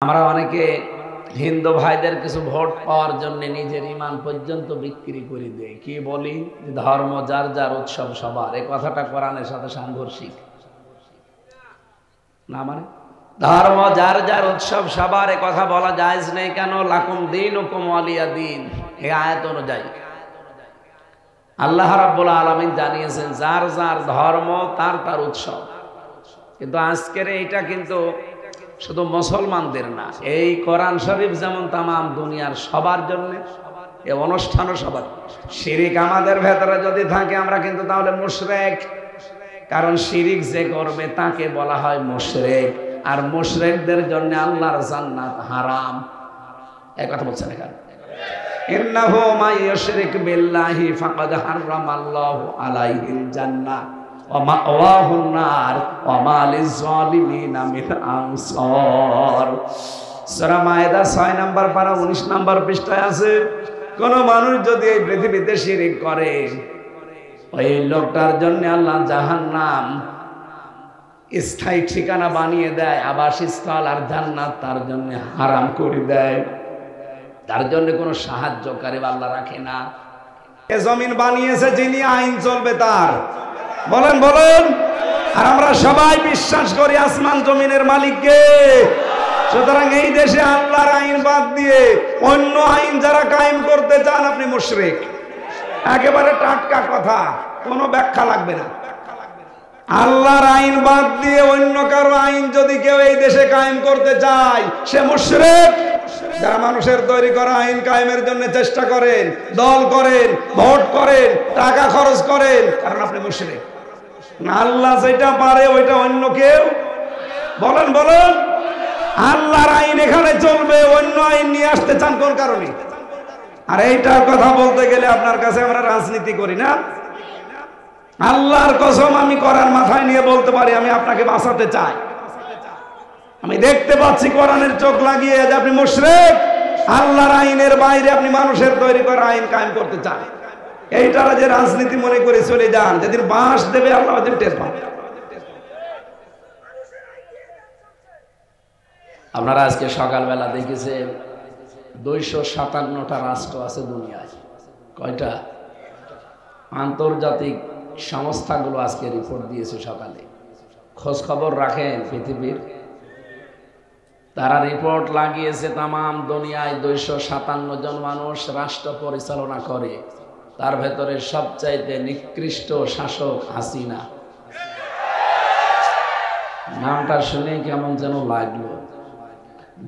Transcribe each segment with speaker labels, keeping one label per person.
Speaker 1: আমরা অনেকে হিন্দু ভাইদের কিছু ভোট পাওয়ার জন্য নিজের ঈমান পর্যন্ত বিক্রি করে দেই। কি বলি? ধর্ম যার যার, উৎসব সবার। এই কথাটা কোরআনের সাথে সাংঘর্ষিক না? মানে ধর্ম যার যার, উৎসব সবার, এ কথা বলা জায়েজ নেই কেন? লাকুম দীনুকুম ওয়ালিয়া দীন, এই আয়াত অনুযায়ী আল্লাহ রাব্বুল আলামিন জানিয়েছেন যার যার ধর্ম তার তার উৎসব। কিন্তু আজকের এইটা কিন্তু শুধু মুসলমানদের না, এই কোরআন শরীফ যেমন তামাম দুনিয়ার সবার জন্য, এই অনুষ্ঠানও সবার। শিরিক আমাদের ভেতরে যদি থাকে আমরা কিন্তু তাহলে মুশরিক, কারণ শিরিক যে করবে তাকে বলা হয় মুশরিক, আর মুশরিকদের জন্য আল্লাহর জান্নাত হারাম। এই কথা বলছেন এখানে, ইন্নাহু মাইয়ুশরিক বিল্লাহি ফাকাদ হারামাল্লাহু আলাইহিল জান্নাহ ওয়া মাওয়াহুন নার ওয়া মা লিয-যালিমিনা মিন আনসার। সূরা মায়েদা 6 নম্বর পারা 19 নম্বর পৃষ্ঠায় আছে, কোন মানুষ যদি এই পৃথিবীতে শিরিক করে ওই লোকটার জন্য আল্লাহ জাহান্নাম স্থায়ী ঠিকানা বানিয়ে দেয়, আবাসস্থল, আর জান্নাত তার জন্য হারাম করে দেয়। তার জন্য কোনো সাহায্যকারী আল্লাহ রাখে না। এ জমিন বানিয়েছে যিনি, আইন চলবে তার। বলেন বলেন। আর আমরা সবাই বিশ্বাস করি আসমান জমিনের মালিককে। সুতরাং এই দেশে আল্লাহর আইন বাদ দিয়ে অন্য আইন যারা কায়েম করতে চান, আপনি মুশরিক। একেবারে টাটকা কথা, কোনো ব্যাখ্যা লাগবে না। আল্লাহর আইন বাদ দিয়ে অন্য কারো আইন যদি কেউ এই দেশে কায়েম করতে চায়, সে মুশরিক। যারা মানুষের তৈরি করা আইন কায়েমের জন্য চেষ্টা করেন, দল করেন, ভোট করেন, টাকা খরচ করেন, কারণ আপনি মুশরিক। আল্লাহ যেটা পারে ওইটা অন্য কেউ। বলেন বলেন। আল্লাহর আইন এখানে চলবে, অন্য আইন নিয়ে আসতে চান কোন কারণে? আর এইটার কথা বলতে গেলে আপনার কাছে আমরা রাজনীতি করি না। আল্লাহর কসম আমি কোরআন মাথায় নিয়ে বলতে পারি, আমি আপনাকে বাঁচাতে চাই। আমি দেখতে পাচ্ছি কোরআনের চোখ লাগিয়ে যে আপনি মুশরিক। আল্লাহর আইনের বাইরে আপনি মানুষের তৈরি করা আইন কায়েম করতে চান। এইটারা যে রাজনীতি মনে করে চলে যান, যেদিন বাঁশ দেবে আল্লাহ ওদিন টের পাবেন। আপনারা আজকে সকালবেলা দেখেছেন 257টা রাষ্ট্র আছে দুনিয়ায়। কয়টা? আন্তর্জাতিক সংস্থাগুলো আজকে রিপোর্ট দিয়েছে সকালে। খোঁজ খবর রাখেন পৃথিবীর, তারা রিপোর্ট লাগিয়েছে তামাম দুনিয়ায় 257 জন মানুষ রাষ্ট্র পরিচালনা করে। তার ভেতরে সবচাইতে নিকৃষ্ট শাসক হাসিনা। নামটা শুনে কেমন যেন লাগলো।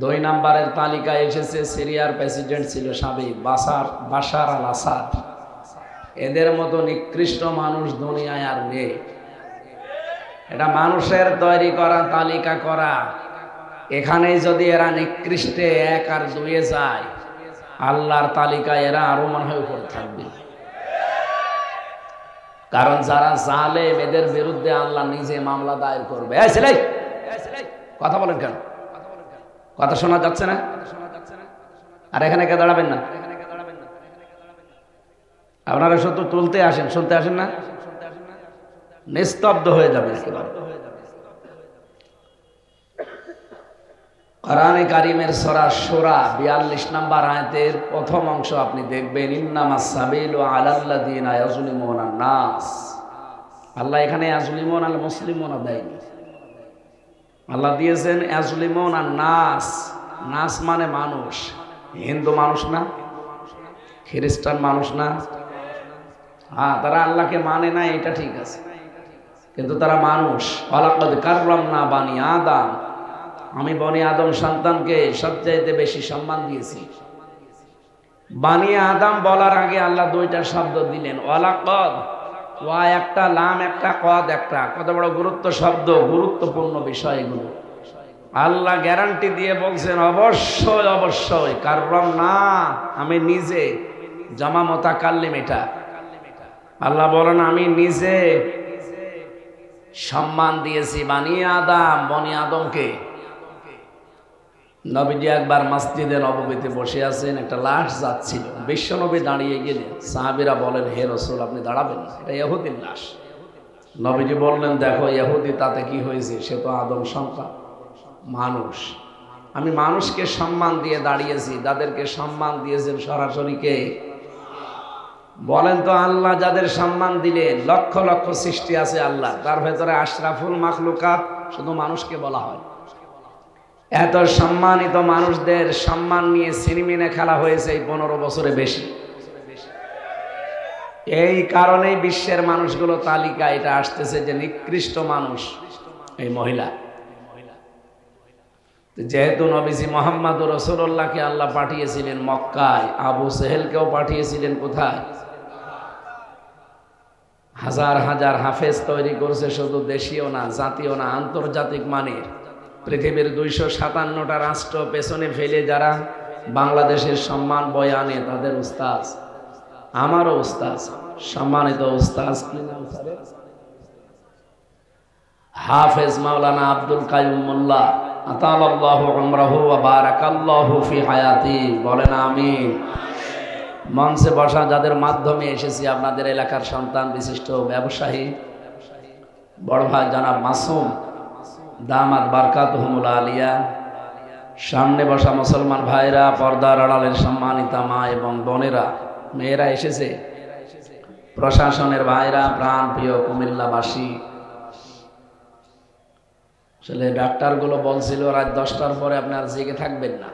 Speaker 1: 2 নম্বরের তালিকায় এসেছে সিরিয়ার প্রেসিডেন্ট ছিল সাবেক বাশার আল আসাদ। এদের মতো নিকৃষ্ট মানুষ দুনিয়ায় আর নেই। এটা মানুষের তৈরি করা তালিকা করা। এখানেই যদি এরা নিকৃষ্টে 1 আর 2 যায়, আল্লাহর তালিকায় এরা আরো মনে হয় উপরে থাকবে। কারণ যারা জালেম এদের বিরুদ্ধে আল্লাহ নিজে মামলা দায়ের করবে। এই ছেলে, কথা বলেন কেন? কথা শোনা যাচ্ছে না? আর এখানে কে দাঁড়াবেন না? আপনারা শুধু তুলতে আসেন, শুনতে আসেন না? নিস্তব্ধ হয়ে যাবে একেবারে। কোরআনে কারীমের সূরা শূরা 42 নম্বর আয়াতের প্রথম অংশ আপনি দেখবেন, ইন্নামাস সাবিলু আলাল্লাযিনা ইয়াজলিমুনা নাস। আল্লাহ এখানে ইয়াজলিমুনা আল মুসলিমুনা দেয়নি, আল্লাহ দিয়েছেন ইয়াজলিমুনা নাস। নাস মানে মানুষ। হিন্দু মানুষ না, খ্রিস্টান মানুষ না। হ্যাঁ, তারা আল্লাহকে মানে না, এটা ঠিক আছে, কিন্তু তারা মানুষ। ওয়ালাকাদ কাররামনা বানি আদম, আমি বনি আদম সন্তানকে সবচাইতে বেশি সম্মান দিয়েছি। বানি আদম বলার আগে আল্লাহ 2টা শব্দ দিলেন, ওয়ালাকাদ, ওয়া একটা, লাম একটা, কদ একটা। কত বড় গুরুত্ব শব্দ, গুরুত্বপূর্ণ বিষয় এগুলো। আল্লাহ গ্যারান্টি দিয়ে বলছেন অবশ্যই অবশ্যই কাররামনা, আমি নিজে। জামা মুতাকাল্লিম এটা। আল্লাহ বলেন আমি নিজে সম্মান দিয়েছি বানি আদম, বনি আদমকে। নবীজি একবার মসজিদে নববীতে বসে আছেন, একটা লাশ যাচ্ছিল। বিশ্বনবী দাঁড়িয়ে গেলেন। সাহাবীরা বলেন, হে রাসূল আপনি দাঁড়াবেন না, এটা ইহুদির লাশ। নবীজি বললেন, দেখো ইহুদি তাতে কি হয়েছে, সে তো আদম সন্তান, মানুষ। আমি মানুষকে সম্মান দিয়ে দাঁড়িয়েছি, যাদেরকে সম্মান দিয়েছেন সরাসরি কে? বলেন তো। আল্লাহ যাদের সম্মান দিলেন, লক্ষ লক্ষ সৃষ্টি আছে আল্লাহ, তার ভেতরে আশরাফুল মাখলুকাত শুধু মানুষকে বলা হয়। এত সম্মানিত মানুষদের সম্মান নিয়ে সিনেমিনে খেলা হয়েছে এই 15 বছরে বেশি। এই কারণেই বিশ্বের মানুষগুলো তালিকা এটা আসতেছে যে নিকৃষ্ট মানুষ এই মহিলা। যেহেতু নবীজি মোহাম্মদুর রাসূলুল্লাহকে আল্লাহ পাঠিয়েছিলেন মক্কায়, আবু সেহেলকেও পাঠিয়েছিলেন কোথায়? হাজার হাজার হাফেজ তৈরি করছে, শুধু দেশীয় না, জাতীয় না, আন্তর্জাতিক মানের। পৃথিবীর 257টা রাষ্ট্র পেছনে ফেলে যারা বাংলাদেশের সম্মান বয়ে আনে তাদের উস্তাদ, আমারও উস্তাদ, সম্মানিত উস্তাদ হাফেজ মাওলানা আব্দুল কাইয়ুম মোল্লা আতালাল্লাহু উমরাহু ওয়া বারাকাল্লাহু ফি হায়াতি। বলেন আমিন। মঞ্চে বসা যাদের মাধ্যমে এসেছি, আপনাদের এলাকার সন্তান বিশিষ্ট ব্যবসায়ী বড় ভাই জনাব মাসুম দামাত বারকাতুহুমুল আলিয়া, সামনে বসা মুসলমান ভাইরা, পর্দার আড়ালের সম্মানিতা মা এবং বোনেরা, মেয়েরা এসেছে, প্রশাসনের ভাইরা, প্রাণ প্রিয় কুমিল্লাবাসী। আসলে ডাক্তারগুলো বলছিল রাত 10টার পরে আপনার জেগে থাকবেন না।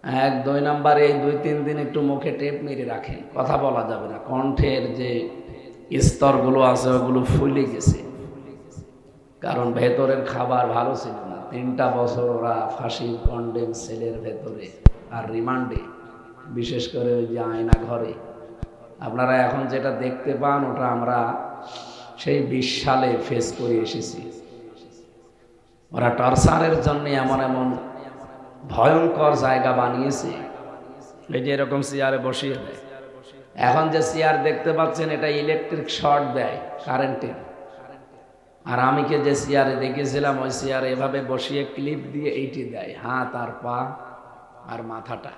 Speaker 1: 1-2 নাম্বারে এই 2-3 দিন একটু মুখে টেপ মেরে রাখেন, কথা বলা যাবে না। কণ্ঠের যে স্তরগুলো আছে ওগুলো ফুলে গেছে, কারণ ভেতরের খাবার ভালো ছিল না। 3টা বছর ওরা ফাঁসির কন্ডেম সেলের ভেতরে আর রিমান্ডে, বিশেষ করে ওই যে আয়না ঘরে। আপনারা এখন যেটা দেখতে পান ওটা আমরা সেই 20 সালে ফেস করে এসেছি। ওরা টর্চারের জন্য এমন এমন ভয়ঙ্কর জায়গা বানিয়েছে, এই যে এরকম চেয়ারে বসিয়ে দেয়। এখন যে চেয়ার দেখতে পাচ্ছেন এটা ইলেকট্রিক শর্ট দেয়, কারেন্টের। আর আমি কে যে চেয়ারে দেখেছিলাম ওই চেয়ারে এভাবে বসিয়ে ক্লিপ দিয়ে এইটি দেয়, হাত আর পা আর মাথাটা।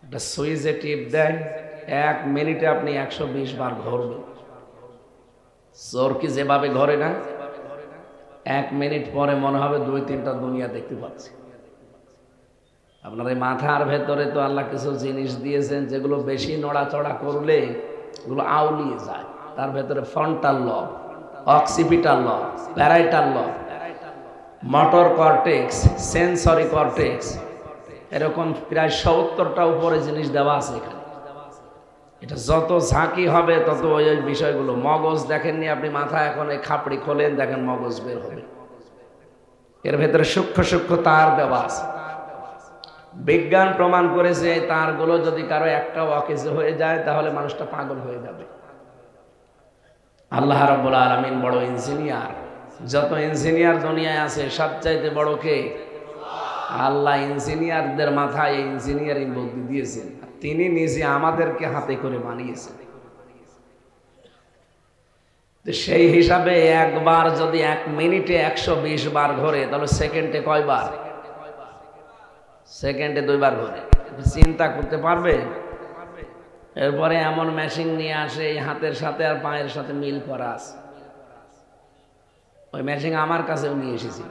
Speaker 1: একটা সুইচে টিপ দেয়, 1 মিনিটে আপনি 120 বার ঘুরবেন। চোরকি যেভাবে ঘরে না, 1 মিনিট পরে মনে হবে 2-3টা দুনিয়া দেখতে পাচ্ছি। আপনার এই মাথার ভেতরে তো আল্লাহ কিছু জিনিস দিয়েছেন যেগুলো বেশি নড়াচড়া করলে এগুলো আউলিয়ে যায়। তার ভেতরে ফ্রন্টাল লব, অক্সিপিটাল লব, প্যারাইটাল লব, মোটর কর্টেক্স, সেন্সরি কর্টেক্স, এরকম প্রায় 70টা উপরে জিনিস দেওয়া আছে এখানে। এটা যত ঝাঁকি হবে তত ওই বিষয়গুলো। মগজ দেখেননি আপনি? মাথা এখন এই খাপড়ি খোলেন, দেখেন মগজ বের হবে। এর ভেতরে সূক্ষ্ম সূক্ষ্ম তার দেওয়া আছে। বিজ্ঞান প্রমাণ করেছে এই তারগুলো যদি কারো একটাও অকেজ হয়ে যায় তাহলে মানুষটা পাগল হয়ে যাবে। আল্লাহ রাব্বুল আলামিন বড় ইঞ্জিনিয়ার। যত ইঞ্জিনিয়ার দুনিয়ায় আছে সবচাইতে বড় কে? আল্লাহ। ইঞ্জিনিয়ারদের মাথায় ইঞ্জিনিয়ারিং বুদ্ধি দিয়েছেন, তিনি নিজে আমাদেরকে হাতে করে বানিয়েছেন। সেই হিসাবে একবার যদি 1 মিনিটে 120 বার ঘোরে তাহলে সেকেন্ডে কয়বার? সেকেন্ডে 2 বার ঘোরে। চিন্তা করতে পারবে? এরপরে এমন মেশিন নিয়ে আসে এই হাতের সাথে আর পায়ের সাথে মিল করা আছে। ওই মেশিন আমার কাছেও নিয়ে এসেছি।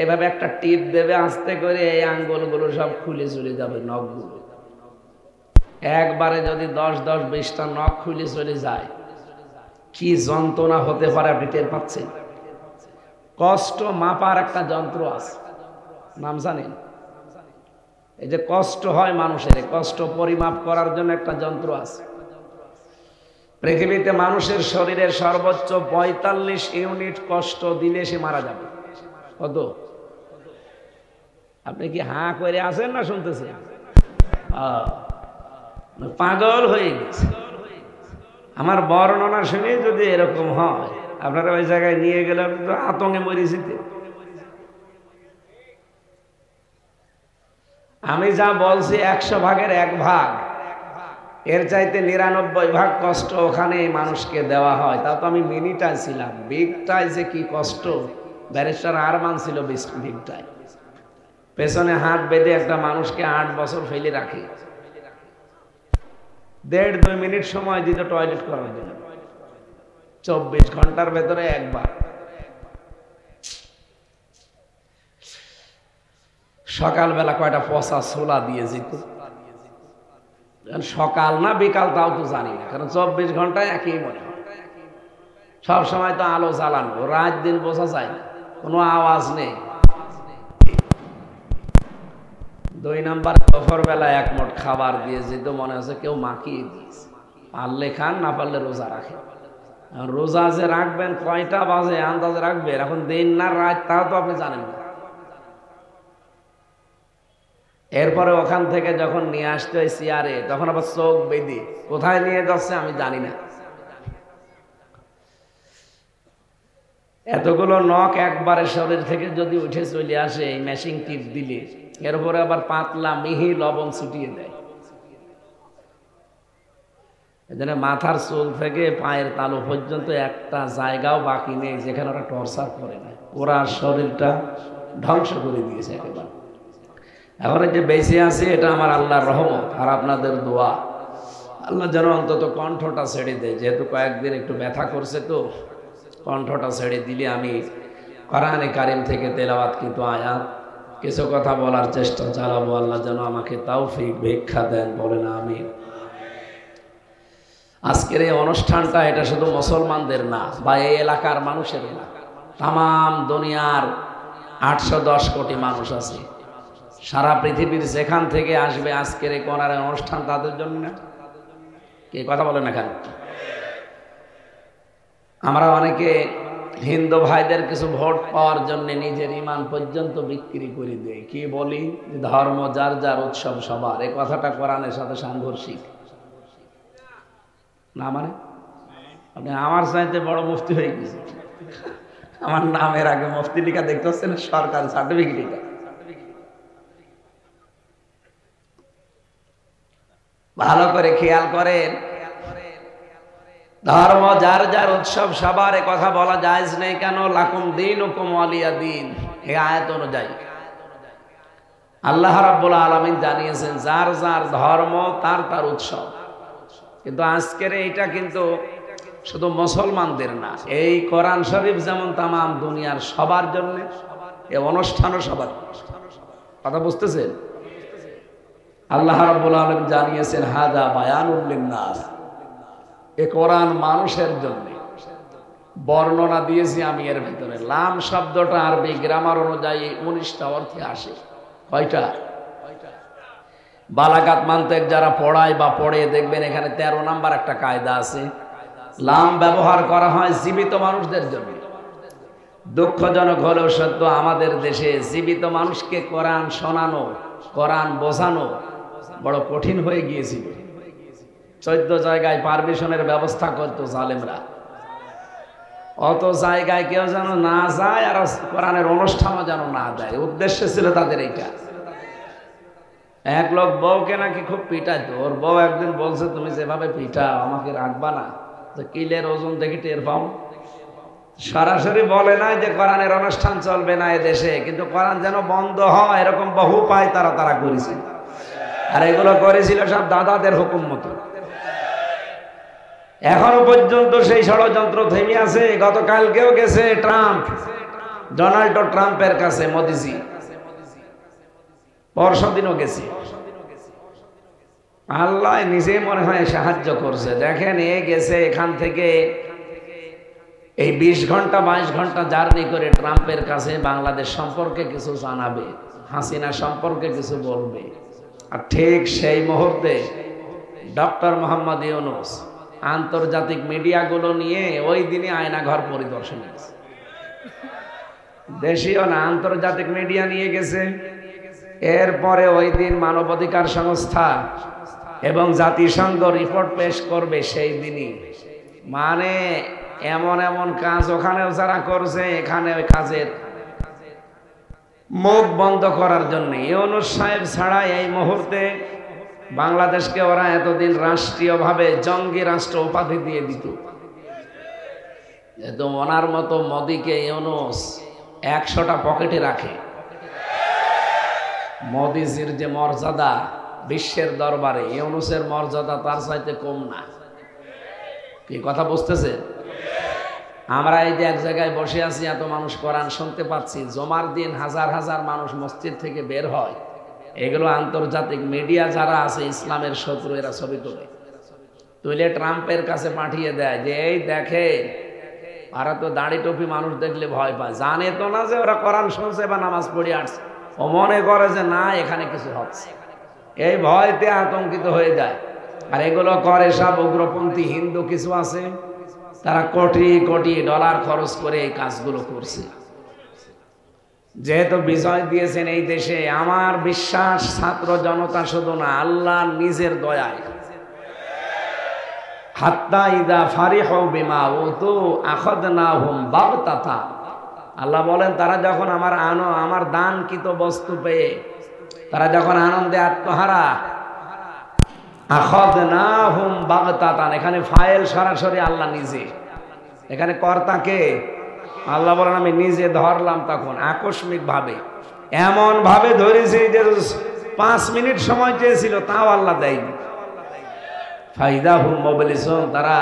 Speaker 1: এভাবে একটা টিপ দেবে, আস্তে করে এই আঙ্গুলগুলো সব খুলে চলে যাবে, নখগুলো। একবারে যদি 10-20টা নখ খুলে চলে যায়, কি যন্ত্রণা হতে পারে আপনি টের পাচ্ছেন? কষ্ট মাপার একটা যন্ত্র আছে, নাম জানেন? এই যে কষ্ট হয় মানুষের, কষ্ট পরিমাপ করার জন্য একটা যন্ত্র আছে। পৃথিবীতে মানুষের শরীরের সর্বোচ্চ 45 ইউনিট কষ্ট দিলে সে মারা যাবে। কত? আপনি কি হাঁ করে আছেন না শুনতেছেন? পাগল হয়ে গেছে। আমার বর্ণনা শুনে যদি এরকম হয়, আপনারা ওই জায়গায় নিয়ে গেলে তো আতঙ্কে মরেছিতে। আমি যা বলছি 100 ভাগের 1 ভাগ, এর চাইতে 99 ভাগ কষ্ট ওখানে মানুষকে দেওয়া হয়। তা তো আমি মিনিটায় ছিলাম, বিগটায় যে কি কষ্ট। ব্যারিস্টার আরমান ছিল বিগটায়, পেছনে হাত বেঁধে একটা মানুষকে 8 বছর ফেলে রাখে, 1.5-2 মিনিট সময় দিত টয়লেট করার জন্য, 24 ঘন্টার ভেতরে একবার। সকালবেলা কয়টা পচা ছোলা দিয়ে যেত, সকাল না বিকাল তাও তো জানি না, কারণ 24 ঘন্টায় একই মনে হয়। সব সময় তো আলো জ্বালানো, রাত দিন বোঝা যায় না, কোনো আওয়াজ নেই। 2 নাম্বার দুপুর বেলা এক মুঠ খাবার দিয়ে যেত, মনে হচ্ছে কেউ মাখিয়ে দিয়েছে। পারলে খান, না পারলে রোজা রাখেন। রোজা যে রাখবেন কয়টা বাজে আন্দাজে রাখবেন, এখন দিন না রাত তাও তো আপনি জানেন না। এরপরে ওখান থেকে যখন নিয়ে আসতে হয় চেয়ারে, তখন আবার চোখ বেঁধে কোথায় নিয়ে যাচ্ছে আমি জানি না। এতগুলো নখ একবারে শরীর থেকে যদি উঠে চলে আসে এই মেশিন টিপ দিলে, এরপরে আবার পাতলা মিহি লবণ ছিটিয়ে দেয়। এজন্য মাথার চুল থেকে পায়ের তালু পর্যন্ত একটা জায়গাও বাকি নেই যেখানে ওরা টর্চার করে না। ওরা শরীরটা ধ্বংস করে দিয়েছে একেবারে। এখন যে বেঁচে আছে এটা আমার আল্লাহর রহমত আর আপনাদের দোয়া। আল্লাহ যেন অন্তত কণ্ঠটা ছেড়ে দেয়, যেহেতু কয়েকদিন একটু ব্যথা করছে, তো কণ্ঠটা ছেড়ে দিলে আমি কোরআনে কারিম থেকে তেলাওয়াত কিন্তু আয়াত কিছু কথা বলার চেষ্টা চালাবো। আল্লাহ যেন আমাকে তৌফিক ভিক্ষা দেন, বলেন আমিন। আজকের এই অনুষ্ঠানটা এটা শুধু মুসলমানদের না, বা এই এলাকার মানুষের না, তাম দুনিয়ার 810 কোটি মানুষ আছে, সারা পৃথিবীর যেখান থেকে আসবে আজকের এই কোরআনের অনুষ্ঠান তাদের জন্য না। কে কথা বলেন না কেন? আমরা অনেকে হিন্দু ভাইদের কিছু ভোট পাওয়ার জন্য নিজের ইমান পর্যন্ত বিক্রি করে দেয়। কি বলি, ধর্ম যার যার, উৎসব সবার। এই কথাটা কোরআনের সাথে সাংঘর্ষিক না? মানে আপনি আমার চাইতে বড় মুফতি হয়ে গেছে। আমার নামের আগে মুফতি লিখা দেখতে হচ্ছে না, সরকারি সার্টিফিকেট। এটা ভালো করে খেয়াল করেন, ধর্ম যার যার, উৎসব সবার। এ কথা বলা জায়েজ নেই কেন? লাকুম দীনুকুম ওয়ালিয়া দীন, এই আয়াত অনুযায়ী আল্লাহ রাব্বুল আলামিন জানিয়েছেন যার যার ধর্ম তার তার উৎসব। কিন্তু আজকের এইটা কিন্তু শুধু মুসলমানদের না, এই কোরআন শরীফ যেমন তাম দুনিয়ার সবার জন্য, এই অনুষ্ঠানও সবার। কথা বুঝতেছেন? আল্লাহ রাব্বুল আলামিন জানিয়েছেন হাদা বায়ানুল লিন্নাস, এ কোরআন মানুষের জন্য। বর্ণনা দিয়েছি আমি এর ভিতরে। লাম শব্দটা আরবি গ্রামার অনুযায়ী 19টা অর্থে আসে। কয়টা? বালাগাত মানতেক যারা পড়ায় বা পড়ে দেখবেন এখানে 13 নাম্বার একটা কায়দা আছে। লাম ব্যবহার করা হয় জীবিত মানুষদের জন্য। দুঃখজনক হলেও সত্য, আমাদের দেশে জীবিত মানুষকে কোরআন শোনানো, কোরআন বোঝানো বড় কঠিন হয়ে গিয়েছিল। 14 জায়গায় পারমিশনের ব্যবস্থা করতো জালেমরা, অত জায়গায় কেউ যেন না যায়, আর কোরআনের অনুষ্ঠানও যেন না যায়। উদ্দেশ্য ছিল তাদের এইটা। এক লোক বউকে নাকি খুব পিটাইতো। ওর বউ একদিন বলছে, তুমি যেভাবে পিটাও আমাকে রাখবা না, তো কিলের ওজন দেখে টের পাও। সরাসরি বলে না যে কোরআনের অনুষ্ঠান চলবে না এদেশে, কিন্তু কোরআন যেন বন্ধ হয় এরকম বহু পায় তারা করেছে। আর এগুলো করেছিল সব দাদাদের হুকুম মতো। এখনো পর্যন্ত সেই ষড়যন্ত্র থেমে আছে। গতকালকেও গেছে ট্রাম্প, ডোনাল্ড ট্রাম্পের কাছে মোদিজি, পরশুদিনও গেছে। আল্লাহ নিজে মনে হয় সাহায্য করছে। দেখেন, এ গেছে এখান থেকে এই 20 ঘন্টা 22 ঘন্টা জার্নি করে ট্রাম্পের কাছে বাংলাদেশ সম্পর্কে কিছু জানাবে, হাসিনা সম্পর্কে কিছু বলবে। আর ঠিক সেই মুহূর্তে ডক্টর মোহাম্মদ ইউনূস আন্তর্জাতিক মিডিয়াগুলো নিয়ে ওই দিনই আয়নাঘর পরিদর্শনে গেছে। দেশীয় না, আন্তর্জাতিক মিডিয়া নিয়ে গেছে। এরপরে ওই দিন মানবাধিকার সংস্থা এবং জাতিসংঘ রিপোর্ট পেশ করবে সেই দিনই। মানে এমন এমন কাজ ওখানেও যারা করছে, এখানে ওই কাজের মুখ বন্ধ করার জন্য ইউনূস সাহেব ছাড়া এই মুহূর্তে বাংলাদেশকে ওরা এতদিন রাষ্ট্রীয়ভাবে জঙ্গি রাষ্ট্র উপাধি দিয়ে দিত। যেহেতু ওনার মতো মোদিকে ইউনূস 100টা পকেটে রাখে। মোদিজির যে মর্যাদা বিশ্বের দরবারে, ইউনূসের মর্যাদা তার চাইতে কম না। কি কথা বুঝতেছে? আমরা এই যে এক জায়গায় বসে আছি, এত মানুষ কোরআন শুনতে পাচ্ছি, জমার দিন হাজার হাজার মানুষ মসজিদ থেকে বের হয়, এগুলো আন্তর্জাতিক মিডিয়া যারা আছে ইসলামের শত্রু, এরা ছবি তুলে ট্রাম্পের কাছে পাঠিয়ে দেয় যে এই দেখে, ওরা তো দাড়ি টুপি মানুষ দেখলে ভয় পায়, জানে তো না যে ওরা কোরআন শুনছে বা নামাজ পড়ে আসছে, ও মনে করে যে না এখানে কিছু হচ্ছে, এই ভয়তে আতঙ্কিত হয়ে যায়। আর এগুলো করে সব উগ্রপন্থী হিন্দু কিছু আছে, তারা কোটি কোটি ডলার খরচ করে এই কাজগুলো করছে। যেহেতু বিজয় দিয়েছেন এই দেশে, আমার বিশ্বাস ছাত্র জনতা শুধু না, আল্লাহ নিজের দয়ায়, হাত্তা ইদা ফারিহু বিমা উতু আখাযনাহুম বাগতাতা, আল্লাহ বলেন তারা যখন আমার দানকৃত বস্তু পেয়ে তারা যখন আনন্দে আত্মহারা, আখাযনাহুম বাগতাতান, এখানে ফাইল সরাসরি আল্লাহ নিজে, এখানে কর্তাকে আল্লাহ বলেন আমি নিজে ধরলাম, তখন আকস্মিক ভাবে, এমন ভাবে ধরেছি যে 5 মিনিট সময় চেয়েছিল তাও আল্লাহ দেয়নি। ফাইদাহুম মুবলিসুন, তারা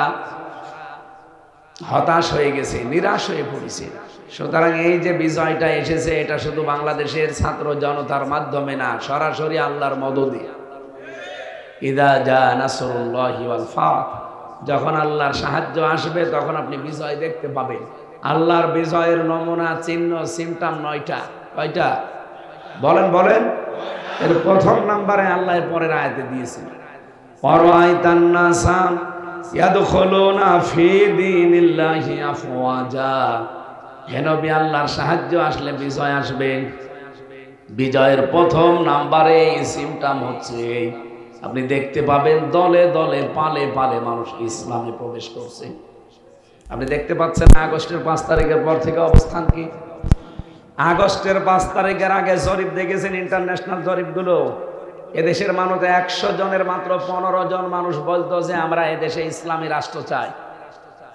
Speaker 1: হতাশ হয়ে গেছে, নিরাশ হয়ে পড়েছে। সুতরাং এই যে বিজয়টা এসেছে, এটা শুধু বাংলাদেশের ছাত্র জনতার মাধ্যমে না, সরাসরি আল্লাহর মদদে। ইদা জা নাসরুল্লাহি ওয়াল ফাত, যখন আল্লাহর সাহায্য আসবে তখন আপনি বিজয় দেখতে পাবেন। আল্লাহর বিজয়ের নমুনা, চিহ্ন, সিমটম 9টা। কয়টা বলেন বলেন? এর প্রথম নাম্বারে আল্লাহ পরের আয়াতে দিয়েছেন, ওয়ারাআইতান নাসা ইয়াদখুলুনা ফি দীনিল্লাহি আফওয়াজা, হে নবী আল্লাহর সাহায্য আসলে বিজয় আসবে। বিজয়ের প্রথম নাম্বারে সিমটম হচ্ছে আপনি দেখতে পাবেন দলে দলে পালে পালে মানুষ ইসলামে প্রবেশ করছে। আপনি দেখতে পাচ্ছেন আগস্টের 5 তারিখের পর থেকে অবস্থান কি? আগস্টের 5 তারিখের আগে জরিপ দেখেছেন, ইন্টারন্যাশনাল জরিপগুলো, এদেশের মানুষ 100 জনের মাত্র 15 জন মানুষ বলতো যে আমরা এদেশে ইসলামী রাষ্ট্র চাই।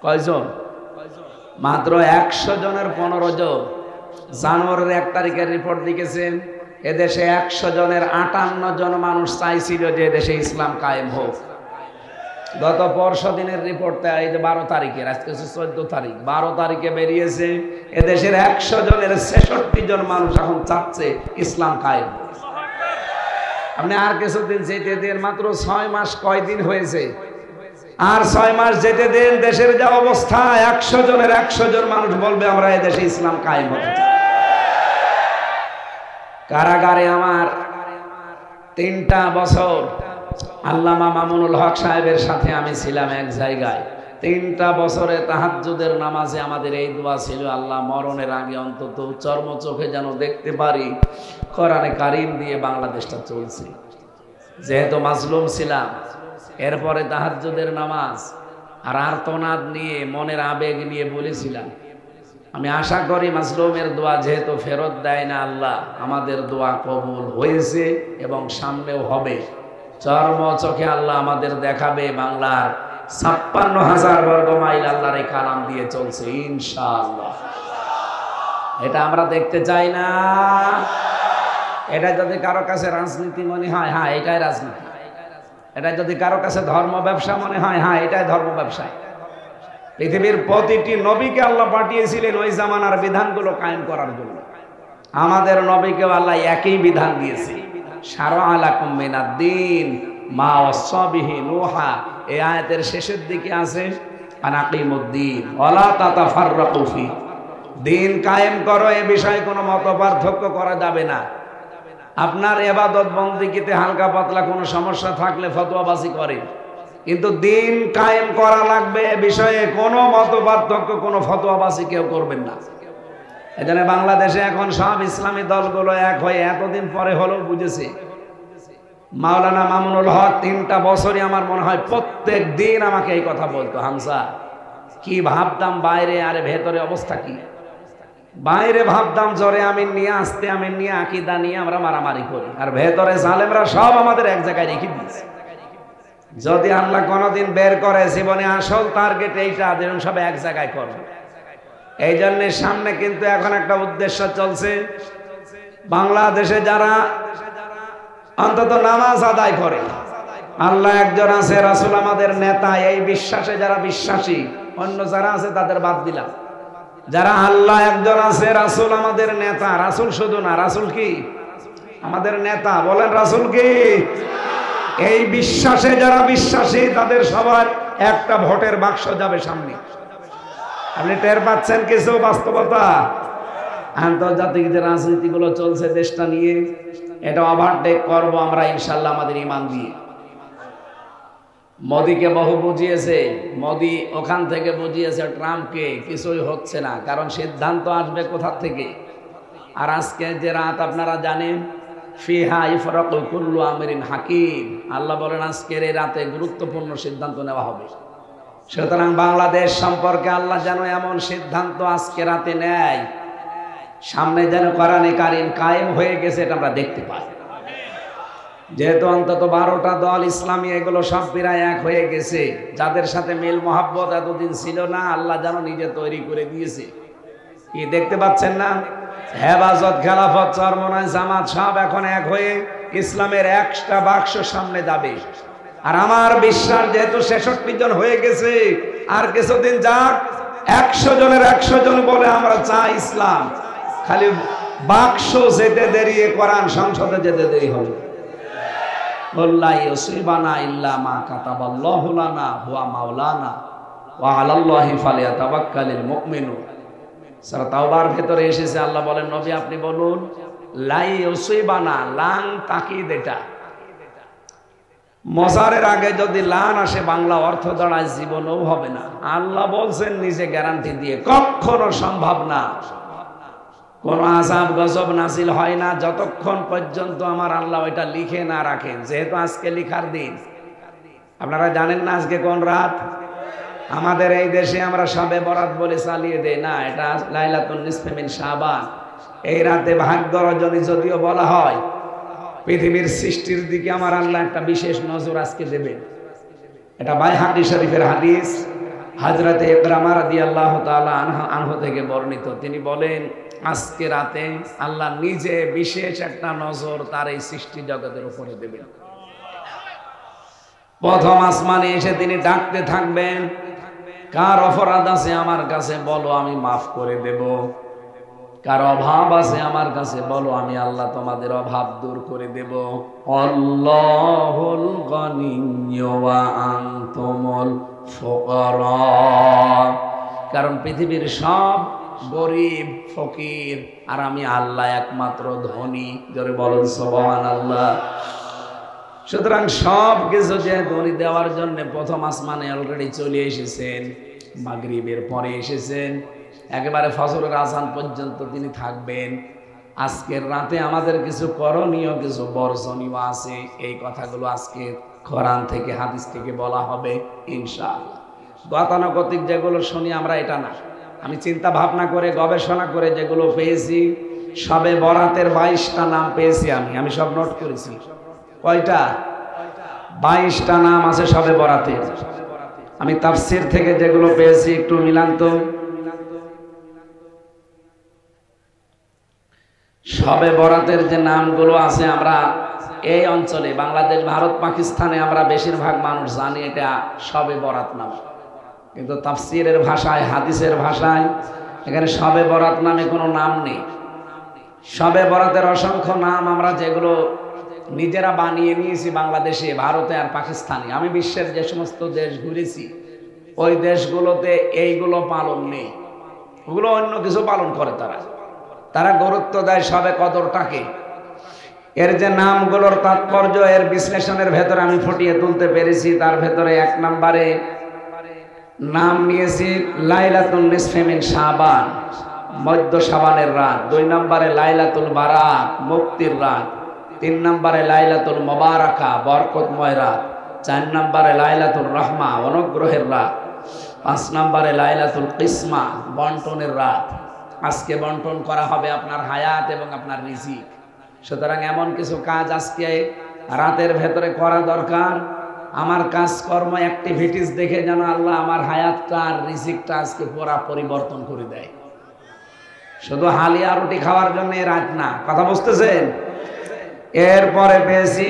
Speaker 1: কয়জন? মাত্র 100 জনের 15 জন। জানুয়ারির 1 তারিখের রিপোর্ট লিখেছেন, এদেশে 100 জনের 58 জন মানুষ চাইছিল যে এদেশে ইসলাম কায়েম হোক। গত পরশু দিনের রিপোর্টটা, এই যে 12 তারিখের, আজকে 14 তারিখ, 12 তারিখে বেরিয়েছে এদেশের 100 জনের 66 জন মানুষ এখন চাচ্ছে ইসলাম কায়েম। আপনি আর কিছুদিন যেতে দেন, মাত্র 6 মাস কয়দিন হয়েছে, আর 6 মাস যেতে দেন, দেশের যা অবস্থা, 100 জনের 100 জন মানুষ বলবে আমরা এদেশে ইসলাম কায়েম হতে চাই। কারাগারে আমার 3টা বছর আল্লামা মামুনুল হক সাহেবের সাথে আমি ছিলাম এক জায়গায়। 3টা বছরে তাহাজ্জুদের নামাজে আমাদের এই দোয়া ছিল, আল্লাহ মরণের আগে অন্তত চর্ম চোখে যেন দেখতে পারি কোরআনে কারীম দিয়ে বাংলাদেশটা চলছে। যেহেতু মাজলুম ছিলাম, এরপরে তাহাজ্জুদের নামাজ আর আর্তনাদ নিয়ে, মনের আবেগ নিয়ে বলেছিলাম, আমি আশা করি মাজলুমের দোয়া যেহেতু ফেরত দেয় না আল্লাহ, আমাদের দোয়া কবুল হয়েছে এবং সামনেও হবে। চর্ম চোখে আল্লাহ আমাদের দেখাবে, বাংলার 56,000 বর্গ মাইল আল্লাহর এই কালাম দিয়ে চলছে ইনশাআল্লাহ। এটা আমরা দেখতে চাই না। এটা যদি কারো কাছে রাজনীতি মনে হয়, হ্যাঁ এটাই রাজনীতি। এটা যদি কারো কাছে ধর্ম ব্যবসা মনে হয়, হ্যাঁ এটাই ধর্ম ব্যবসা। পৃথিবীর প্রতিটি নবীকে আল্লাহ পাঠিয়েছিলেন ওই জামানার বিধানগুলো কায়েম করার জন্য। আমাদের নবীকেও আল্লাহ একই বিধান দিয়েছে, শারআ লাকুম মিনাদ-দীন মা ওয়াসা বিহি নূহা। এই আয়াতের শেষের দিকে আছে আনাকিমুদ-দীন ওয়ালা তাতাফাররাকু ফি, দিন কায়েম করো, এ বিষয়ে কোনো মতপার্থক্য করা যাবে না। আপনার ইবাদত বন্দেগীতে হালকা পাতলা কোনো সমস্যা থাকলে ফতোয়াবাজি করেন, কিন্তু দিন কায়েম করা লাগবে এ বিষয়ে কোনো মতপার্থক্য, কোনো ফতোয়াবাজি কেউ করবেন না। এজন্য বাংলাদেশে এখন সব ইসলামী দলগুলো এক হয়ে এতদিন পরে হলেও বুঝেছে। মাওলানা মামুনুল হক 3টা বছরই আমার মনে হয় প্রত্যেক দিন আমাকে এই কথা বলতো, হামজা কি ভাবতাম বাইরে, আরে ভেতরে অবস্থা কি। বাইরে ভাবতাম জোরে আমিন নিয়ে, আসতে আমিন নিয়ে, আকীদা নিয়ে আমরা মারামারি করি, আর ভেতরে জালেমরা সব আমাদের এক জায়গায় রেখে দিয়েছে। যদি আল্লাহ কোনোদিন বের করে জীবনে, আসল টার্গেট এইটা, যেন সব এক জায়গায় করবে। এই জন্য সামনে কিন্তু এখন একটা উদ্দেশ্য চলছে, বাংলাদেশে যারা অন্তত নামাজ আদায় করে, আল্লাহ একজন আছে, রাসূল আমাদের নেতা, এই বিশ্বাসে যারা বিশ্বাসী, অন্য যারা আছে তাদের বাদ দিলাম। যারা আল্লাহ একজন আছে, রাসূল আমাদের নেতা, রাসূল শুধু না, রাসূল কি আমাদের নেতা, বলেন রাসূল কি? এই বিশ্বাসে যারা বিশ্বাসী তাদের সবার একটা ভোটের বাক্স যাবে সামনে। আপনি টের পাচ্ছেন কিছু বাস্তবতা? আন্তর্জাতিক যে রাজনীতিগুলো চলছে দেশটা নিয়ে, এটা ওভারটেক করবো আমরা ইনশাল্লাহ আমাদের ঈমান দিয়ে। মোদিকে বহু বুঝিয়েছে, মোদি ওখান থেকে বুঝিয়েছে ট্রাম্পকে, কিছুই হচ্ছে না, কারণ সিদ্ধান্ত আসবে কোথা থেকে। আর আজকে যে রাত আপনারা জানেন, ফিহা ইফরাকু কুল্লু আমরিন হাকিম, আল্লাহ বলেন আজকের এই রাতে গুরুত্বপূর্ণ সিদ্ধান্ত নেওয়া হবে। সুতরাং বাংলাদেশ সম্পর্কে আল্লাহ যেন এমন সিদ্ধান্ত আজকে রাতে নেয়, সামনে যেন কোরআনে কারিম কায়েম হয়ে গেছে, এটা আমরা দেখতে পাই। যেহেতু অন্তত 12টা দল ইসলামী, এগুলো সব প্রায় এক হয়ে গেছে, যাদের সাথে মিল মহাব্বত এতদিন ছিল না, আল্লাহ যেন নিজে তৈরি করে দিয়েছে। কি দেখতে পাচ্ছেন না? হেফাজত, খেলাফত, চরমনায়, জামাত সব এখন এক হয়ে ইসলামের একটা বাক্স সামনে যাবে। আর আমার বিশ্বাস, যেহেতু 66 জন হয়ে গেছে, আর কিছুদিন যাক, 100 জনের 100 জন বলে আমরা চাই ইসলাম, খালি বাক্স যেতে দেরি, কোরআন সংসদে যেতে দেরি হবে। ওয়াল্লা ইউসিবানা ইল্লা মা কাতাবাল্লাহু লানা হুয়া মাওলানা ওয়া আলাল্লাহি ফালিয়াতাওয়াক্কালিল মুমিনুন। সূরা তাওবার ভেতরে এসেছে, আল্লাহ বলেন নবী আপনি বলুন, লা ইউসিবানা, লান তাকিদ, এটা মজারের আগে যদি লান আসে বাংলা অর্থ দাঁড়ায় জীবনও হবে না। আল্লাহ বলছেন নিজে গ্যারান্টি দিয়ে, কখনো সম্ভব না, কোন আযাব গজব নাজিল হয় না যতক্ষণ পর্যন্ত আমার আল্লাহ ওইটা লিখে না রাখেন। যেহেতু আজকে লিখার দিন, আপনারা জানেন না আজকে কোন রাত? আমাদের এই দেশে আমরা শবে বরাত বলে চালিয়ে দেই না, এটা লাইলাতুন নিসফে মিন শাবান। এই রাতে ভাগ্য রজনী যদিও বলা হয়, পৃথিবীর সৃষ্টির দিকে আমার আল্লাহ একটা বিশেষ নজর আজকে দেবেন। এটা বাইহাকী শরীফের হাদিস, হযরতে ইকরামা রাদিয়াল্লাহু তাআলা আনহু থেকে বর্ণিত। তিনি বলেন আজকে রাতে আল্লাহ নিজে বিশেষ একটা নজর তার এই সৃষ্টি জগতের উপরে দেবেন। প্রথম আসমানে এসে তিনি ডাকতে থাকবেন, কার অপরাধ আছে আমার কাছে বলো, আমি মাফ করে দেব। কার অভাব আছে আমার কাছে বলো, আমি আল্লাহ তোমাদের অভাব দূর করে দেব। আল্লাহুল গনিয়্যু ওয়া আনতুমুল ফুকারা, কারণ পৃথিবীর সব গরিব ফকির, আর আমি আল্লাহ একমাত্র ধনী। জোরে বলেন সুবহানাল্লাহ। সুতরাং সব কিছু যে ধনী দেওয়ার জন্য প্রথম আসমানে অলরেডি চলে এসেছেন, মাগরিবের পরে এসেছেন, একেবারে ফজরের আযান পর্যন্ত তিনি থাকবেন। আজকের রাতে আমাদের কিছু করণীয়, কিছু বর্জনীয় আছে, এই কথাগুলো আজকে কোরআন থেকে হাদিস থেকে বলা হবে ইনশাআল্লাহ। গতানুগতিক যেগুলো শুনি আমরা, এটা না, আমি চিন্তা ভাবনা করে গবেষণা করে যেগুলো পেয়েছি, শবে বরাতের 22টা নাম পেয়েছি আমি সব নোট করেছি। কয়টা? 22টা নাম আছে শবে বরাতের। আমি তাফসীর থেকে যেগুলো পেয়েছি একটু মিলান তো। শবে বরাতের যে নামগুলো আছে, আমরা এই অঞ্চলে বাংলাদেশ, ভারত, পাকিস্তানে আমরা বেশিরভাগ মানুষ জানি এটা শবে বরাত নাম, কিন্তু তাফসীরের ভাষায়, হাদিসের ভাষায় এখানে শবে বরাত নামে কোনো নাম নেই। শবে বরাতের অসংখ্য নাম আমরা যেগুলো নিজেরা বানিয়ে নিয়েছি বাংলাদেশে, ভারতে আর পাকিস্তানে। আমি বিশ্বের যে সমস্ত দেশ ঘুরেছি, ওই দেশগুলোতে এইগুলো পালন নেই, ওগুলো অন্য কিছু পালন করে। তারা গুরুত্ব দেয় শবে কদরটাকে। এর যে নামগুলোর তাৎপর্য, এর বিশ্লেষণের ভেতরে আমি ফুটিয়ে তুলতে পেরেছি। তার ভেতরে 1 নম্বরে নাম নিয়েছি লাইলাতুন নিসফে মিন শাবান, মধ্য শাবানের রাত। 2 নম্বরে লাইলাতুল বারাত, মুক্তির রাত। 3 নম্বরে লাইলাতুল মুবারাকা, বরকতময় রাত। 4 নম্বরে লাইলাতুল রহমা, অনুগ্রহের রাত। 5 নম্বরে লাইলাতুল কিসমা, বন্টনের রাত। আজকে বন্টন করা হবে আপনার হায়াত এবং আপনার রিজিক। সুতরাং এমন কিছু কাজ আজকে রাতের ভেতরে করা দরকার। আমার কাজকর্ম, অ্যাক্টিভিটিস দেখে যেন আল্লাহ আমার হায়াতটা আর রিজিকটা আজকে পুরা পরিবর্তন করে দেয়। শুধু হালিয়া রুটি খাওয়ার জন্য রাত না, কথা বুঝতেছেন? এরপরে পেয়েছি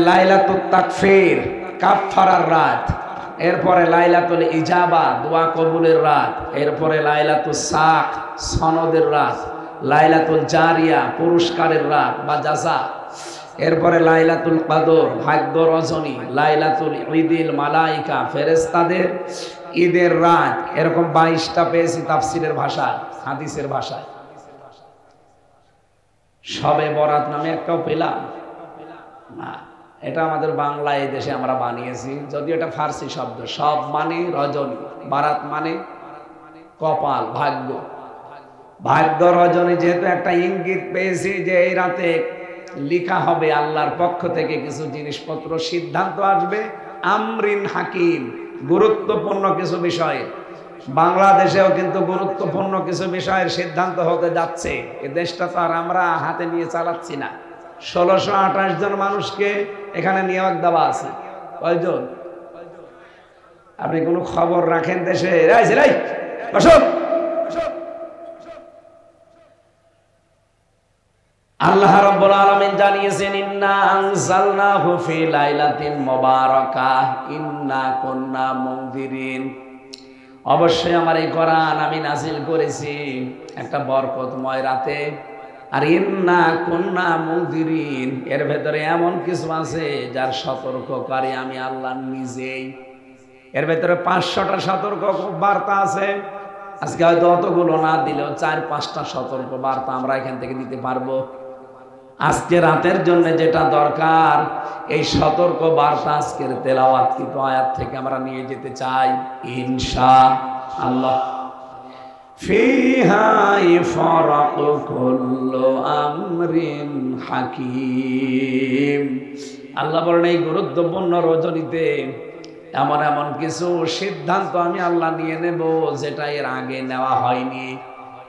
Speaker 1: লাইলাতুত তাকফির, কাফফারার রাত। এরপরে লাইলাতুল ইজাবা, দোয়া কবুলের রাত। এরপরে লাইলাতুল সাক, সনদের রাত। লাইলাতুল জারিয়া, পুরস্কারের রাত বা জাযা। এরপরে লাইলাতুল কদর, ভাগ্য রজনী। লাইলাতুল ঈদিল মালাইকা, ফেরেশতাদের ঈদের রাত। এরকম 22টা পেয়েছি তাফসীরের ভাষায়, হাদিসের ভাষায়। শবে বরাত নামে একটাও পেলাম না। এটা আমাদের বাংলা এই দেশে আমরা বানিয়েছি, যদিও এটা ফার্সি শব্দ। সব মানে রজনী, বারাত মানে কপাল, ভাগ্য। ভাগ্য রজনী যেহেতু একটা ইঙ্গিত পেয়েছি যে এই রাতে লিখা হবে আল্লাহর পক্ষ থেকে কিছু জিনিসপত্র, সিদ্ধান্ত আসবে। আমরিন হাকিম, গুরুত্বপূর্ণ কিছু বিষয়। বাংলাদেশেও কিন্তু গুরুত্বপূর্ণ কিছু বিষয়ের সিদ্ধান্ত হতে যাচ্ছে। এই দেশটা তো আর আমরা হাতে নিয়ে চালাচ্ছি না। 1628 জন মানুষকে এখানে নিয়োগ দেওয়া আছে। কয়জন? আপনি কোনো খবর রাখেন দেশে? আল্লাহ রাব্বুল আলামিন জানিয়েছেন, ইন্না আনজালনাহু ফি লাইলাতিন মুবারাকাহ ইন্না কুন্না মুনদিরিন। অবশ্যই আমার এই কোরআন আমি নাযিল করেছি একটা বরকতময় রাতে। আর ইন্না কুন্না মুনদিরিন, এর ভেতরে এমন কিছু আছে যার সতর্ককারী আমি আল্লাহ নিজেই। এর ভেতরে 500টা সতর্ক বার্তা আছে। আজকে হয়তো অতগুলো না দিলেও 4-5টা সতর্ক বার্তা আমরা এখান থেকে দিতে পারবো। আজকে রাতের জন্য যেটা দরকার, এই সতর্ক বার্তা আজকের তেলাওয়াতকৃত আয়াত থেকে আমরা নিয়ে যেতে চাই ইনশাআল্লাহ। ফিহা ইফরাকু কুল্লু আমরিন হাকিম। আল্লাহ বলেন এই গুরুত্বপূর্ণ রজনীতে এমন এমন কিছু সিদ্ধান্ত আমি আল্লাহ নিয়ে নেব যেটা এর আগে নেওয়া হয়নি।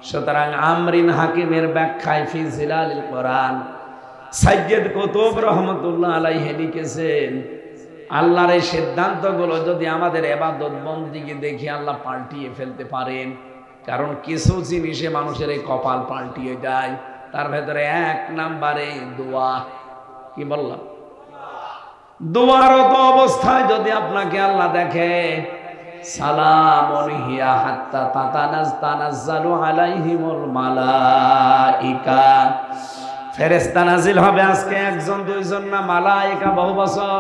Speaker 1: সুতরাং আমরিন হাকিমের ব্যাখ্যায় ফি জিলালিল কোরআন সাইয়্যিদ কুতুব রহমাতুল্লাহ আলাইহি লিখেছেন, আল্লাহর এই সিদ্ধান্তগুলো যদি আমাদের ইবাদত বন্দেগী দেখি আল্লাহ পাল্টিয়ে ফেলতে পারেন। কারণ কিছু জিনিসে মানুষের এই কপাল পাল্টিয়ে যায়। তার ভেতরে 1 নম্বরে দোয়া। কি বললাম? দোয়ারত অবস্থায় যদি আপনাকে আল্লাহ দেখে, সালামুন হিয়া হাত্তা তানাজ্জালু আলাইহিমুল মালাইকা, ফেরেশতা নাজিল হবে আজকে 1-2 জন না, মালাইকা বহু বছর,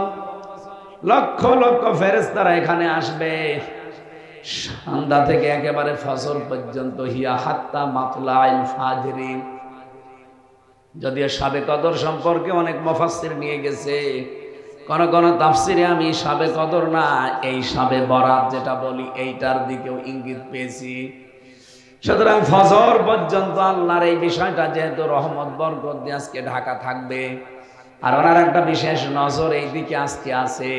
Speaker 1: লক্ষ লক্ষ ফেরেশতারা এখানে আসবে সন্ধ্যা থেকে একেবারে ফজর পর্যন্ত। হিয়া হাত্তা মাতলাইল ফাজরি। যদিও শাবে কদর সম্পর্কে অনেক মুফাসসির নিয়ে গেছে, কোন কোন তাফসিরে আমি শাবে কদর না, এই শাবে বরাত যেটা বলি এইটার দিকেও ইঙ্গিত পেয়েছি। সুতরাং ফজর পর্যন্ত আল্লাহর এই বিষয়টা যেহেতু রহমত বরকত দিয়ে আজকে ঢাকা থাকবে। আর ওনার একটা বিশেষ নজর এই দিকে আজকে আছে।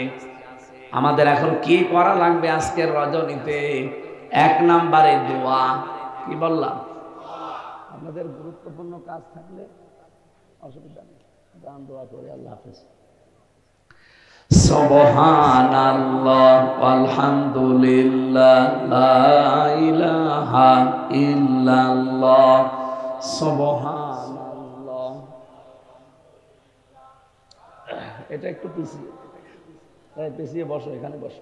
Speaker 1: আমাদের এখন কি করা লাগবে আজকের রজনীতে? 1 নম্বরে দোয়া। কি বললাম? আপনাদের গুরুত্বপূর্ণ কাজ থাকলে অসুবিধা নেই, গান দোয়া করে। আল্লাহ হাফেজ। সুবহানাল্লাহ আলহামদুলিল্লাহ লা ইলাহা ইল্লাল্লাহ সুবহানাল্লাহ। এটা একটু পিছিয়ে বসো, এখানে বসো।